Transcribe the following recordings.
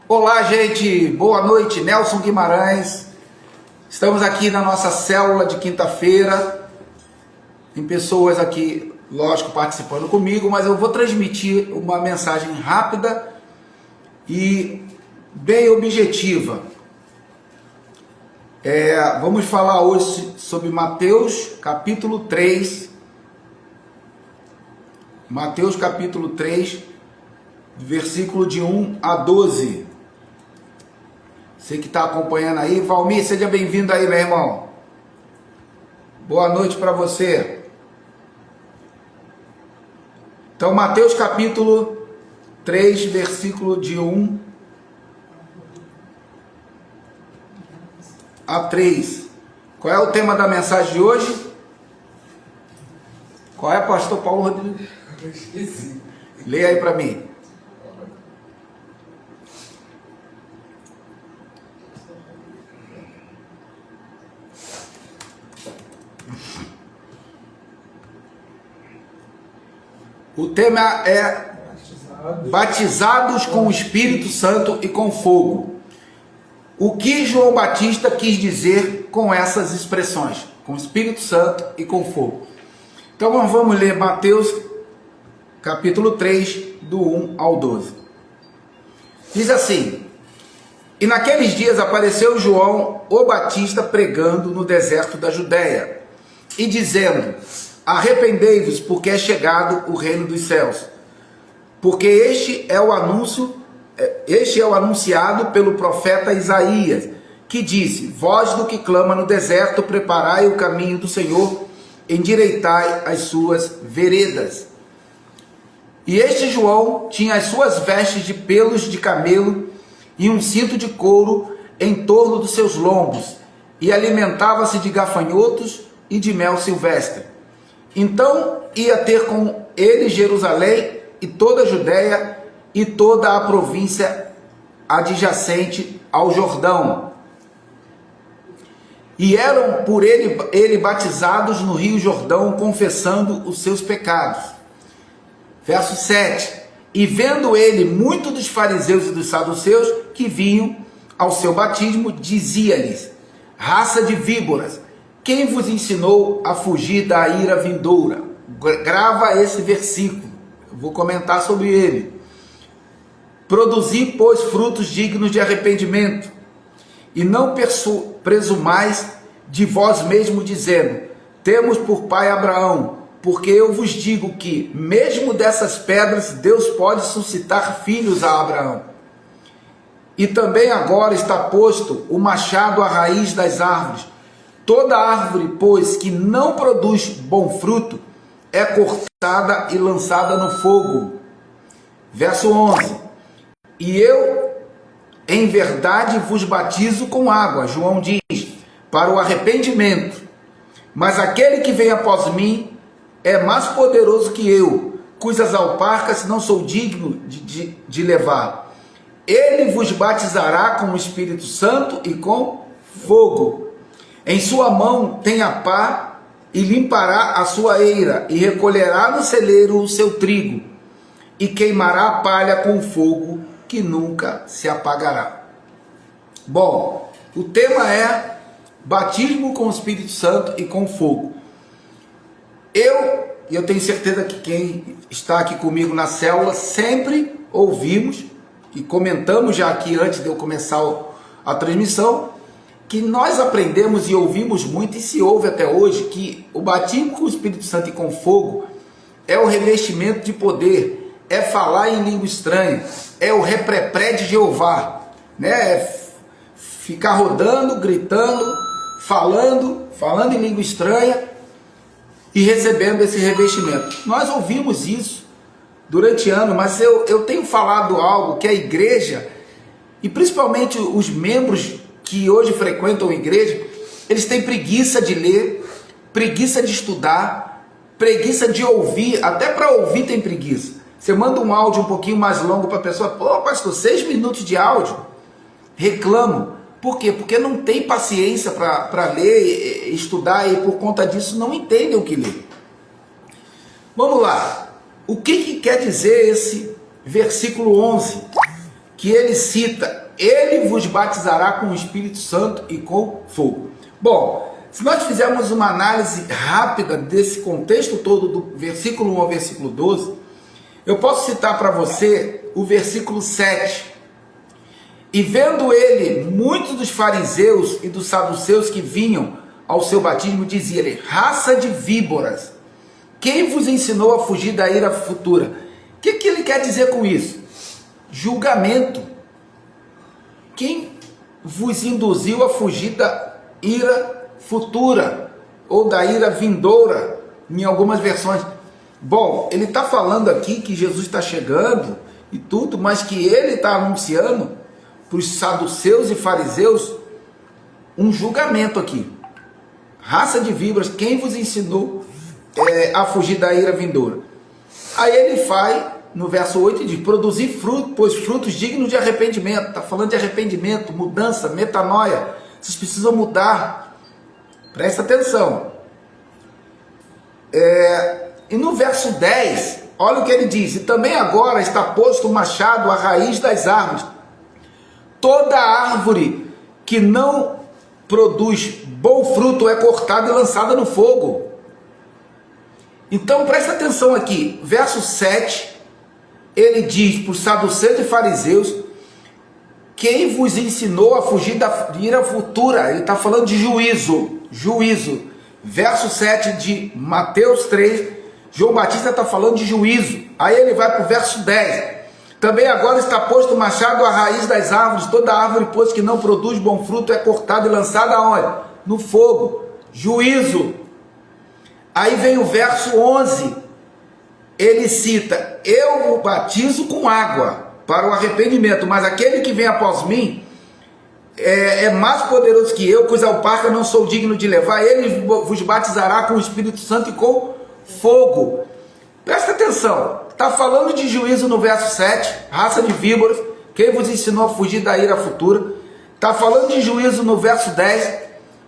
Olá, gente, boa noite, Nelson Guimarães. Estamos aqui na nossa célula de quinta-feira. Tem pessoas aqui, lógico, participando comigo, mas eu vou transmitir uma mensagem rápida e bem objetiva. Vamos falar hoje sobre Mateus capítulo 3. Mateus capítulo 3, versículo de 1 a 12. Você que está acompanhando aí, Valmir, seja bem-vindo aí, meu irmão. Boa noite para você. Então, Mateus capítulo 3, versículo de 1 a 3. Qual é o tema da mensagem de hoje? Qual é, pastor Paulo Rodrigo? Eu esqueci. Leia aí para mim. O tema é batizados com o Espírito Santo e com fogo. O que João Batista quis dizer com essas expressões? Com o Espírito Santo e com fogo. Então vamos ler Mateus capítulo 3, do 1 ao 12. Diz assim: E naqueles dias apareceu João o Batista pregando no deserto da Judéia e dizendo: Arrependei-vos, porque é chegado o reino dos céus. Porque este é o anunciado pelo profeta Isaías, que disse: Voz do que clama no deserto, preparai o caminho do Senhor, endireitai as suas veredas. E este João tinha as suas vestes de pelos de camelo e um cinto de couro em torno dos seus lombos, e alimentava-se de gafanhotos e de mel silvestre. Então ia ter com ele Jerusalém e toda a Judéia e toda a província adjacente ao Jordão. E eram por ele batizados no rio Jordão, confessando os seus pecados. Verso 7. E vendo ele muito dos fariseus e dos saduceus que vinham ao seu batismo, dizia-lhes: Raça de víboras, quem vos ensinou a fugir da ira vindoura? Grava esse versículo, eu vou comentar sobre ele. Produzi, pois, frutos dignos de arrependimento, e não presumais de vós mesmo, dizendo: Temos por pai Abraão, porque eu vos digo que, mesmo dessas pedras, Deus pode suscitar filhos a Abraão. E também agora está posto o machado à raiz das árvores. Toda árvore, pois, que não produz bom fruto, é cortada e lançada no fogo. Verso 11. E eu, em verdade, vos batizo com água, João diz, para o arrependimento. Mas aquele que vem após mim é mais poderoso que eu, cujas alparcas não sou digno de levar. Ele vos batizará com o Espírito Santo e com fogo. Em sua mão tem a pá, e limpará a sua eira, e recolherá no celeiro o seu trigo, e queimará a palha com fogo que nunca se apagará. Bom, o tema é batismo com o Espírito Santo e com fogo. Eu tenho certeza que quem está aqui comigo na célula sempre ouvimos e comentamos já aqui antes de eu começar a transmissão, que nós aprendemos e ouvimos muito, e se ouve até hoje, que o batismo com o Espírito Santo e com fogo é o revestimento de poder, é falar em língua estranha, é o reprepré de Jeová, né? É ficar rodando, gritando, falando em língua estranha e recebendo esse revestimento. Nós ouvimos isso durante anos, mas eu tenho falado algo que a igreja, e principalmente os membros que hoje frequentam a igreja, eles têm preguiça de ler, preguiça de estudar, preguiça de ouvir, até para ouvir tem preguiça. Você manda um áudio um pouquinho mais longo para a pessoa: pô, pastor, 6 minutos de áudio? Reclamam. Por quê? Porque não tem paciência para ler, estudar, e por conta disso não entendem o que lê. Vamos lá. O que quer dizer esse versículo 11? que ele cita, ele vos batizará com o Espírito Santo e com fogo. Bom, se nós fizermos uma análise rápida desse contexto todo, do versículo 1 ao versículo 12, eu posso citar para você o versículo 7. E vendo ele, muitos dos fariseus e dos saduceus que vinham ao seu batismo, dizia ele: raça de víboras, quem vos ensinou a fugir da ira futura? O que ele quer dizer com isso? Julgamento. Quem vos induziu a fugir da ira futura, ou da ira vindoura, em algumas versões? Bom, ele está falando aqui que Jesus está chegando e tudo, mas que ele está anunciando para os saduceus e fariseus um julgamento aqui. Raça de víboras, quem vos ensinou a fugir da ira vindoura? Aí ele vai, no verso 8, e diz: produzir fruto, pois frutos dignos de arrependimento. Está falando de arrependimento, mudança, metanoia. Vocês precisam mudar. Presta atenção. E no verso 10, olha o que ele diz: e também agora está posto o machado à raiz das árvores. Toda árvore que não produz bom fruto é cortada e lançada no fogo. Então presta atenção aqui, verso 7, ele diz para os saduceus e fariseus: quem vos ensinou a fugir da ira futura? Ele está falando de juízo. Verso 7 de Mateus 3, João Batista está falando de juízo. Aí ele vai para o verso 10. Também agora está posto o machado à raiz das árvores. Toda árvore, pois, que não produz bom fruto é cortada e lançada aonde? No fogo. Juízo. Aí vem o verso 11. Ele cita: eu o batizo com água para o arrependimento, mas aquele que vem após mim é mais poderoso que eu, cuja alparca não sou digno de levar. Ele vos batizará com o Espírito Santo e com fogo. Presta atenção, está falando de juízo no verso 7, raça de víboras, quem vos ensinou a fugir da ira futura. Está falando de juízo no verso 10,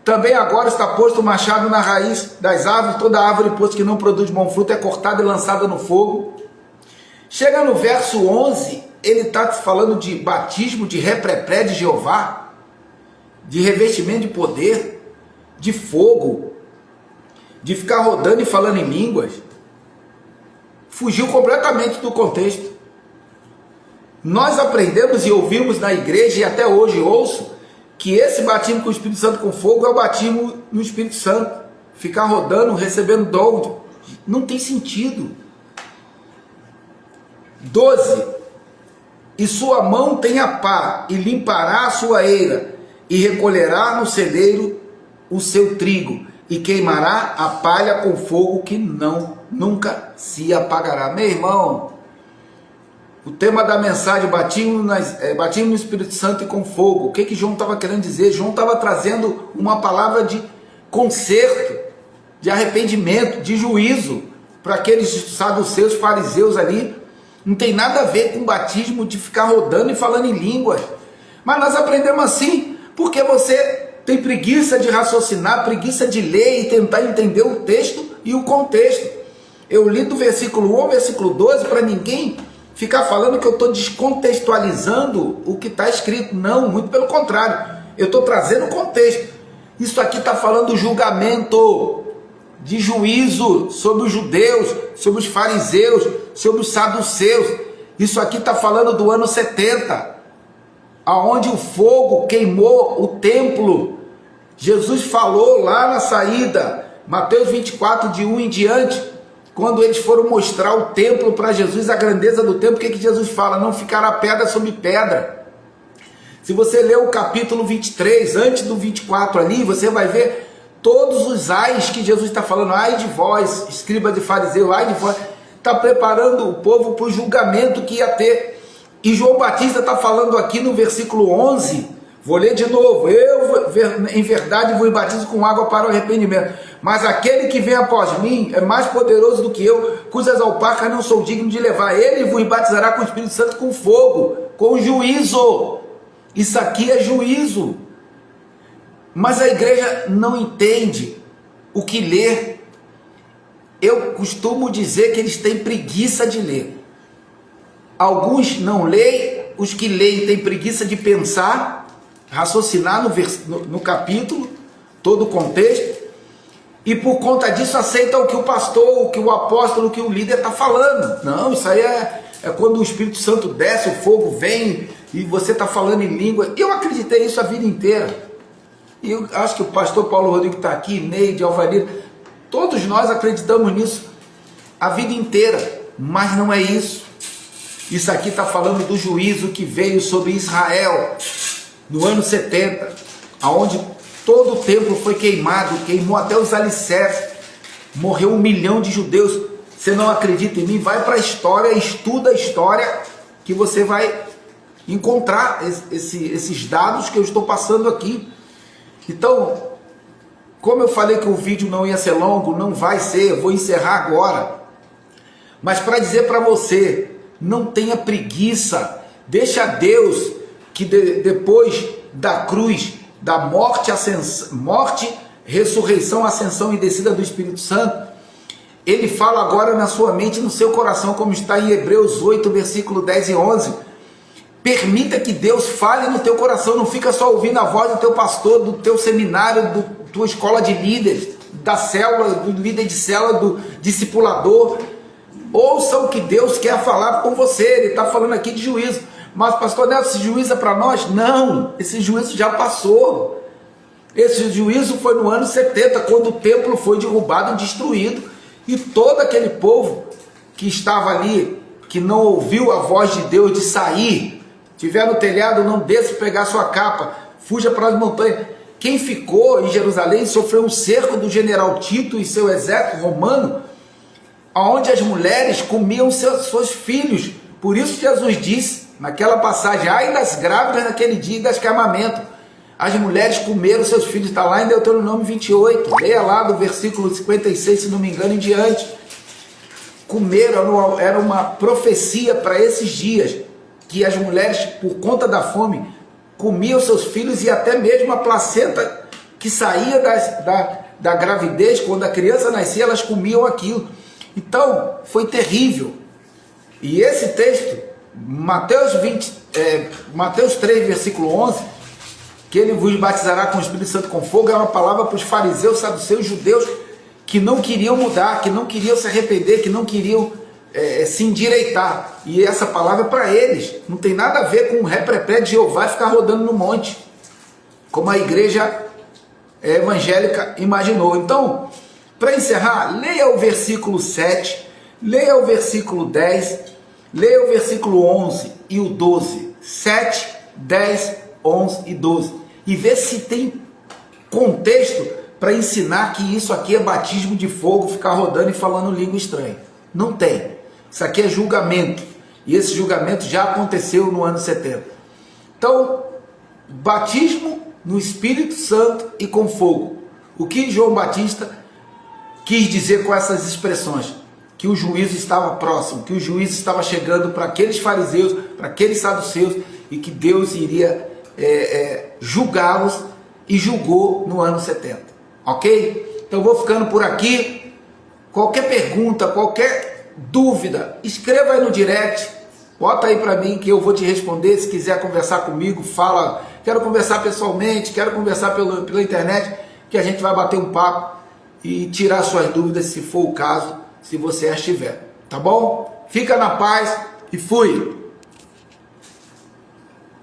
também agora está posto o machado na raiz das árvores. Toda árvore, pois, que não produz bom fruto é cortada e lançada no fogo. Chega no verso 11, ele está falando de batismo, de reprepré de Jeová, de revestimento de poder, de fogo, de ficar rodando e falando em línguas. Fugiu completamente do contexto. Nós aprendemos e ouvimos na igreja, e até hoje ouço, que esse batismo com o Espírito Santo com fogo é o batismo no Espírito Santo. Ficar rodando, recebendo dom, não tem sentido. 12. E sua mão tem a pá, e limpará a sua eira, e recolherá no celeiro o seu trigo, e queimará a palha com fogo que nunca se apagará. Meu irmão, o tema da mensagem, batismo no Espírito Santo e com fogo. O que João estava querendo dizer? João estava trazendo uma palavra de conserto, de arrependimento, de juízo, para aqueles saduceus, fariseus ali. Não tem nada a ver com batismo de ficar rodando e falando em línguas. Mas nós aprendemos assim, porque você tem preguiça de raciocinar, preguiça de ler e tentar entender o texto e o contexto. Eu li do versículo 1 ao versículo 12 para ninguém ficar falando que eu estou descontextualizando o que está escrito. Não, muito pelo contrário. Eu estou trazendo o contexto. Isso aqui está falando do julgamento, de juízo sobre os judeus, sobre os fariseus, sobre os saduceus. Isso aqui está falando do ano 70, aonde o fogo queimou o templo. Jesus falou lá na saída, Mateus 24, de 1 em diante, quando eles foram mostrar o templo para Jesus, a grandeza do templo, o que Jesus fala? Não ficará pedra sobre pedra. Se você ler o capítulo 23, antes do 24 ali, você vai ver todos os ais que Jesus está falando. Ai de vós, escribas de fariseu, ai de vós. Está preparando o povo para o julgamento que ia ter. E João Batista está falando aqui no versículo 11, vou ler de novo: eu em verdade vos batizo com água para o arrependimento, mas aquele que vem após mim é mais poderoso do que eu, cujas alparcas não sou digno de levar. Ele vos batizará com o Espírito Santo, com fogo, com juízo. Isso aqui é juízo. Mas a igreja não entende o que ler. Eu costumo dizer que eles têm preguiça de ler. Alguns não leem os que leem têm preguiça de pensar, raciocinar no capítulo, todo o contexto, e por conta disso aceitam o que o pastor, o que o apóstolo, o que o líder está falando. Não, isso aí é quando o Espírito Santo desce, o fogo vem e você está falando em língua. Eu acreditei nisso a vida inteira. E eu acho que o pastor Paulo Rodrigo está aqui, Neide, Alvanir, todos nós acreditamos nisso a vida inteira, mas não é isso. Isso aqui está falando do juízo que veio sobre Israel no ano 70, aonde todo o templo foi queimado, queimou até os alicerces, morreu 1 milhão de judeus. Você não acredita em mim? Vai para a história, estuda a história, que você vai encontrar esses dados que eu estou passando aqui. Então, como eu falei que o vídeo não ia ser longo, não vai ser, eu vou encerrar agora. Mas para dizer para você, não tenha preguiça, deixa Deus que depois da cruz, da morte, ressurreição, ascensão e descida do Espírito Santo, Ele fala agora na sua mente e no seu coração, como está em Hebreus 8, versículo 10 e 11. Permita que Deus fale no teu coração, não fica só ouvindo a voz do teu pastor, do teu seminário, da tua escola de líderes, da célula, do líder de célula, do discipulador. Ouça o que Deus quer falar com você. Ele está falando aqui de juízo. Mas pastor Neto, esse juízo é para nós? Não, esse juízo já passou. Esse juízo foi no ano 70, quando o templo foi derrubado e destruído, e todo aquele povo que estava ali, que não ouviu a voz de Deus de sair, tiver no telhado, não desça pegar sua capa, fuja para as montanhas. Quem ficou em Jerusalém sofreu um cerco do general Tito e seu exército romano, onde as mulheres comiam seus filhos. Por isso Jesus disse, naquela passagem, ai das grávidas naquele dia e das que amamentam. As mulheres comeram seus filhos, está lá em Deuteronômio 28, leia lá do versículo 56, se não me engano, em diante. Comeram, era uma profecia para esses dias, que as mulheres, por conta da fome, comiam seus filhos, e até mesmo a placenta que saía da gravidez, quando a criança nascia, elas comiam aquilo. Então, foi terrível. E esse texto, Mateus 3, versículo 11, que ele vos batizará com o Espírito Santo com fogo, é uma palavra para os fariseus, saduceus, judeus, que não queriam mudar, que não queriam se arrepender, que não queriam se endireitar. E essa palavra é para eles. Não tem nada a ver com o reprepé de Jeová ficar rodando no monte, como a igreja evangélica imaginou. Então, para encerrar, leia o versículo 7, leia o versículo 10, leia o versículo 11 e o 12. 7, 10, 11 e 12. E vê se tem contexto para ensinar que isso aqui é batismo de fogo, ficar rodando e falando língua estranha. Não tem. Isso aqui é julgamento. E esse julgamento já aconteceu no ano 70. Então, batismo no Espírito Santo e com fogo. O que João Batista quis dizer com essas expressões? Que o juízo estava próximo, que o juízo estava chegando para aqueles fariseus, para aqueles saduceus, e que Deus iria julgá-los, e julgou no ano 70. Ok? Então vou ficando por aqui. Qualquer pergunta, qualquer dúvida, escreva aí no direct, bota aí para mim que eu vou te responder. Se quiser conversar comigo, fala, quero conversar pessoalmente, quero conversar pela internet, que a gente vai bater um papo e tirar suas dúvidas, se for o caso, se você as tiver, tá bom? Fica na paz e fui!